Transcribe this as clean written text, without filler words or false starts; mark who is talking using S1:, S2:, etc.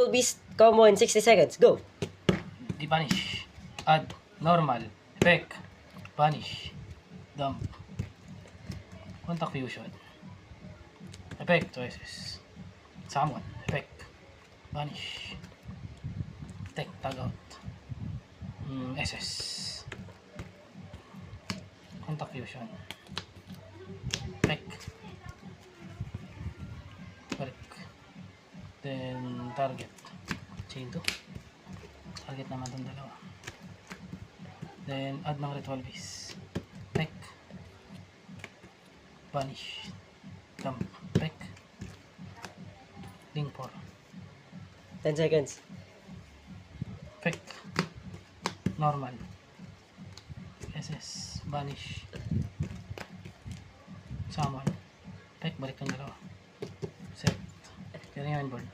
S1: Triple Beast common 60 seconds. Go.
S2: Banish. Add. Normal. Effect. Banish. Dump. Contact fusion. Effect. Choices. Summon. Effect. Banish. Tech. Tag out. SS. Contact fusion. Effect. Balik. Then target. Chain 2. Target naman itong dalawa. Then add ng ritual base. Peck. Banish. Dump. Peck. Link 4.
S1: 10 seconds.
S2: Peck. Normal. SS. Banish. Summon. Peck. Balik ng dalawa. Set. Kaya nga yung board.